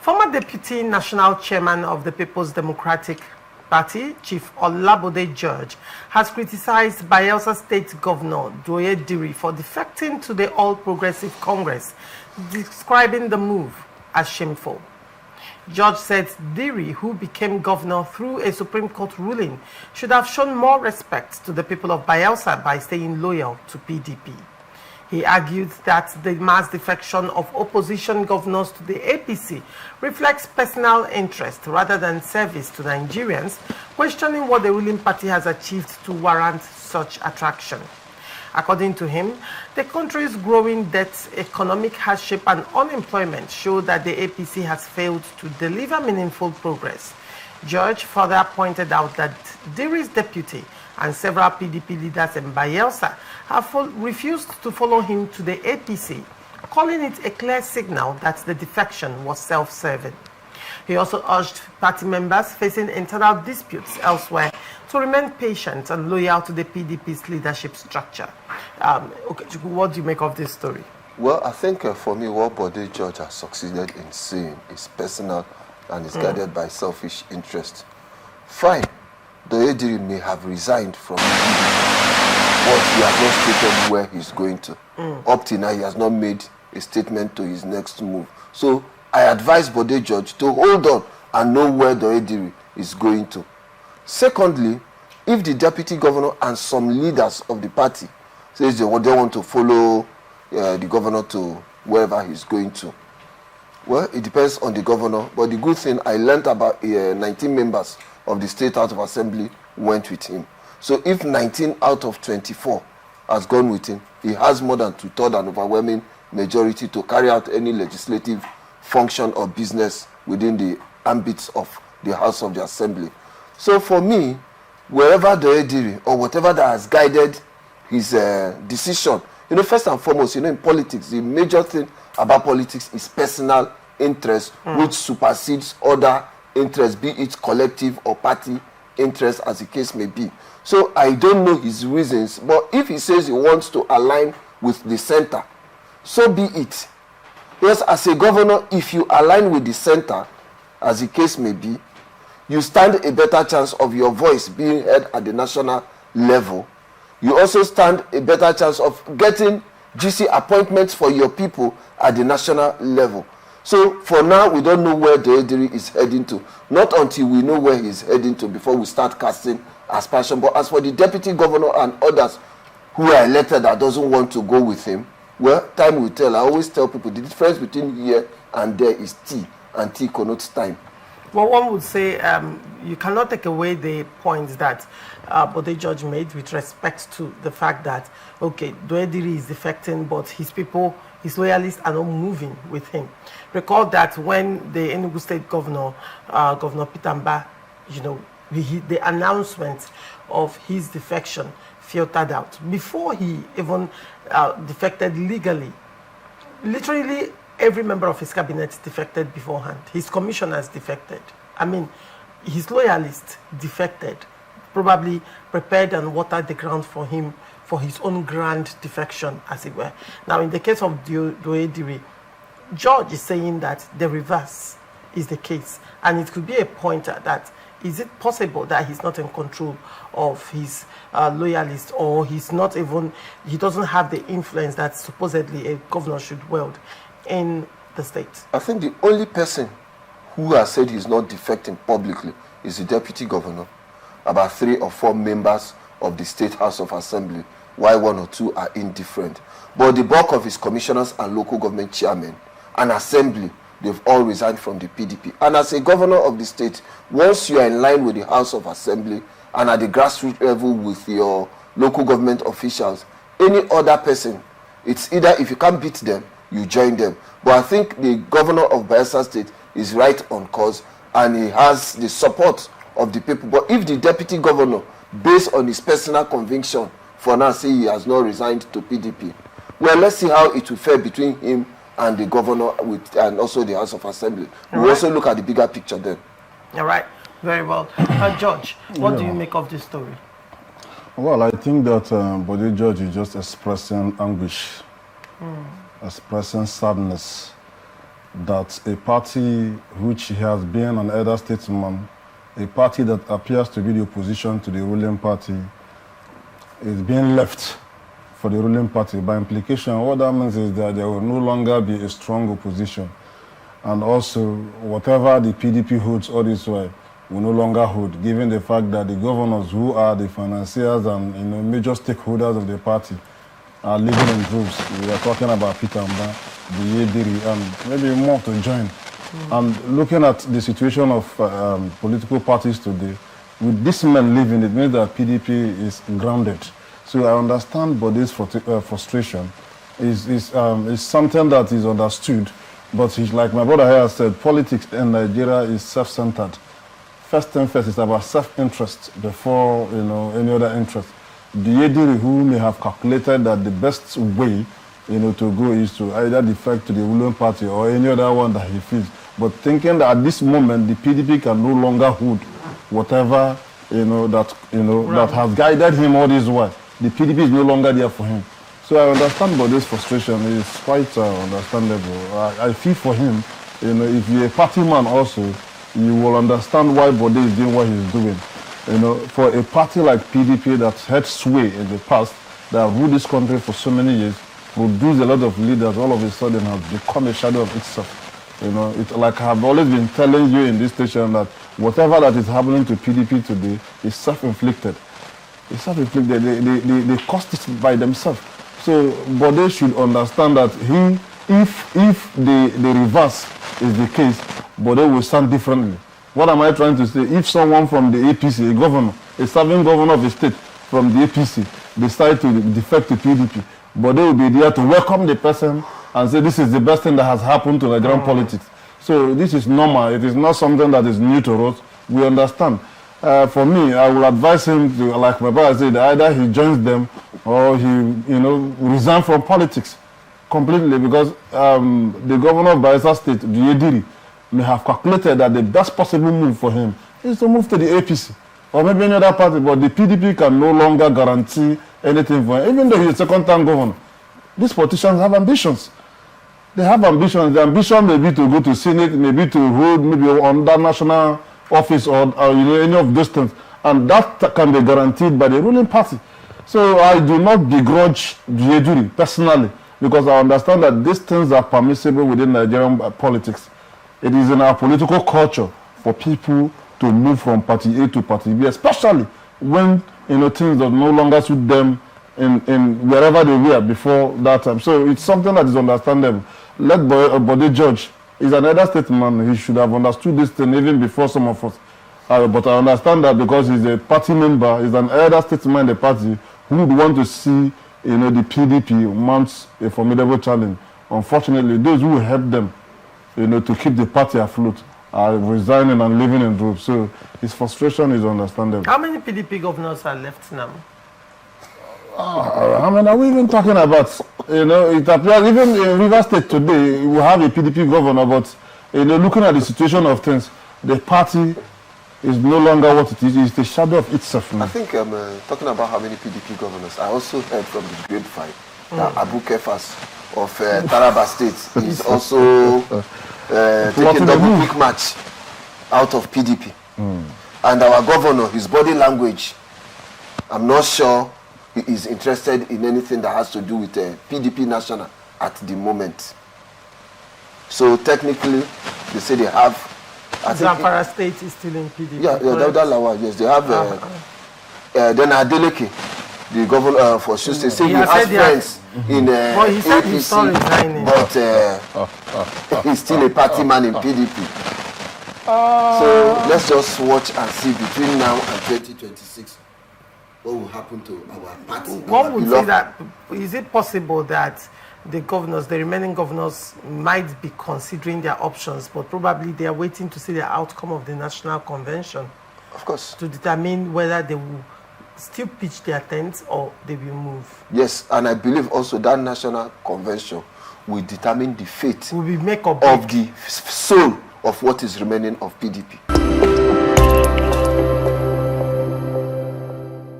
Former Deputy National Chairman of the People's Democratic Party, Chief Olabode George, has criticized Bayelsa State Governor Douye Diri for defecting to the All Progressive Congress, describing the move as shameful. George said Diri, who became governor through a Supreme Court ruling, should have shown more respect to the people of Bayelsa by staying loyal to PDP. He argued that the mass defection of opposition governors to the APC reflects personal interest rather than service to Nigerians, questioning what the ruling party has achieved to warrant such attraction. According to him, the country's growing debt, economic hardship and unemployment show that the APC has failed to deliver meaningful progress. George further pointed out that Diri's deputy and several PDP leaders in Bayelsa have refused to follow him to the APC, calling it a clear signal that the defection was self-serving. He also urged party members facing internal disputes elsewhere to remain patient and loyal to the PDP's leadership structure. What do you make of this story? Well, I think for me, what Olabode George has succeeded in saying is personal and is guided by selfish interest. Fine, Douye Diri may have resigned from but he has not stated where he's going to. Up till now, he has not made a statement to his next move. So I advise Olabode George to hold on and know where Douye Diri is going to. Secondly, if the deputy governor and some leaders of the party says they want to follow the governor to wherever he's going to, well, it depends on the governor. But the good thing, I learned about 19 members of the State House of Assembly went with him. So if 19 out of 24 has gone with him, he has more than two-thirds and overwhelming majority to carry out any legislative function or business within the ambits of the House of the Assembly. So for me, wherever Douye Diri or whatever that has guided his decision, first and foremost, in politics, the major thing about politics is personal interest, which supersedes other interests, be it collective or party interest, as the case may be. So I don't know his reasons, but if he says he wants to align with the center, so be it. Yes, as a governor, if you align with the center, as the case may be, you stand a better chance of your voice being heard at the national level. You also stand a better chance of getting GC appointments for your people at the national level. So for now, we don't know where Douye Diri is heading to. Not until we know where he's heading to before we start casting aspersion. But as for the deputy governor and others who are elected that doesn't want to go with him, well, time will tell. I always tell people the difference between here and there is T, and T connotes time. Well, one would say you cannot take away the points that Olabode George made with respect to the fact that, okay, Douye Diri is defecting, but his people, his loyalists are not moving with him. Recall that when the Enugu State Governor, Governor Peter Mba, the announcement of his defection filtered out, before he even defected legally, literally every member of his cabinet defected beforehand. His commissioners defected. I mean, his loyalists defected, probably prepared and watered the ground for him for his own grand defection, as it were. Now, in the case of Douye Diri, George is saying that the reverse is the case. And it could be a pointer that, is it possible that he's not in control of his loyalists, or he doesn't have the influence that supposedly a governor should wield in the state? I think the only person who has said he's not defecting publicly is the deputy governor, about 3 or 4 members of the State House of Assembly, while 1 or 2 are indifferent. But the bulk of his commissioners and local government chairmen and assembly, they've all resigned from the PDP. And as a governor of the state, once you are in line with the House of Assembly and at the grassroots level with your local government officials, any other person, it's either if you can't beat them, you join them. But I think the governor of Bayelsa State is right on course and he has the support of the people. But if the deputy governor, based on his personal conviction, for now say he has not resigned to PDP, well, let's see how it will fare between him and the governor and also the House of Assembly. We'll also look at the bigger picture then. All right. Very well. George, what do you make of this story? Well, I think that Olabode George is just expressing anguish, expressing sadness. that a party which has been an elder statesman, a party that appears to be the opposition to the ruling party, is being left for the ruling party. By implication, what that means is that there will no longer be a strong opposition. And also, whatever the PDP holds all this way will no longer hold, given the fact that the governors who are the financiers and major stakeholders of the party are living in groups. We are talking about Peter Mba, Diri, and maybe more to join. And looking at the situation of political parties today, with this men living, it means that PDP is grounded. So I understand Bode's frustration. Is something that is understood, but like my brother here said, politics in Nigeria is self-centered. First thing first, it's about self-interest before any other interest. Diri, who may have calculated that the best way to go is to either defect to the ruling party or any other one that he feels, but thinking that at this moment the PDP can no longer hold whatever that has guided him all this while. The PDP is no longer there for him. So I understand about this frustration. It's quite understandable. I feel for him. If you're a party man also, you will understand why Bode is doing what he's doing. For a party like PDP that had sway in the past, that ruled this country for so many years, produced a lot of leaders, all of a sudden has become a shadow of itself. It's like I've always been telling you in this station that whatever that is happening to PDP today is self-inflicted. It's self-inflicted. They caused it by themselves. So Bode should understand that if the reverse is the case, Bode will stand differently. What am I trying to say? If someone from the APC, a governor, a serving governor of a state from the APC, decide to defect to PDP, Bode will be there to welcome the person and say this is the best thing that has happened to Nigerian politics. So this is normal. It is not something that is new to us. We understand. For me, I will advise him to, like my brother said, either he joins them or he, resign from politics completely, because the governor of Bayelsa State, Diri, may have calculated that the best possible move for him is to move to the APC or maybe any other party, but the PDP can no longer guarantee anything for him, even though he's a second-time governor. These politicians have ambitions. They have ambitions. The ambition may be to go to Senate, maybe to hold maybe under national office or any of those things, and that can be guaranteed by the ruling party. So I do not begrudge Diri personally, because I understand that these things are permissible within Nigerian politics. It is in our political culture for people to move from party A to party B, especially when things that no longer suit them in wherever they were before that time. So it's something that is understandable. Let Bode George is an elder statesman. He should have understood this thing even before some of us. But I understand that because he's a party member, he's an elder statesman in the party who would want to see the PDP mount a formidable challenge. Unfortunately, those who help them to keep the party afloat are resigning and living in groups. So his frustration is understandable. How many PDP governors are left now? How many are we even talking about? It appears even in Rivers State today, we have a PDP governor, but looking at the situation of things, the party is no longer what it is. It's the shadow of itself now. I think talking about how many PDP governors, I also heard from the grapevine that Abu Kefas of Taraba State is also taking double quick match out of PDP. And our governor, his body language, I'm not sure he is interested in anything that has to do with PDP National at the moment. So technically, they say they have. Zamfara State is still in PDP. Yeah, yes, they have. Then Adeleke, the governor for Osun State, say he has friends in well, he said he's still resigning, but he's still a party man in PDP. So let's just watch and see between now and 2026 what will happen to our party. One would say that, is it possible that the governors, the remaining governors, might be considering their options, but probably they are waiting to see the outcome of the National Convention? Of course. To determine whether they will still pitch their tents or they will move. Yes, and I believe also that National Convention will determine the fate will be make or of the soul of what is remaining of PDP.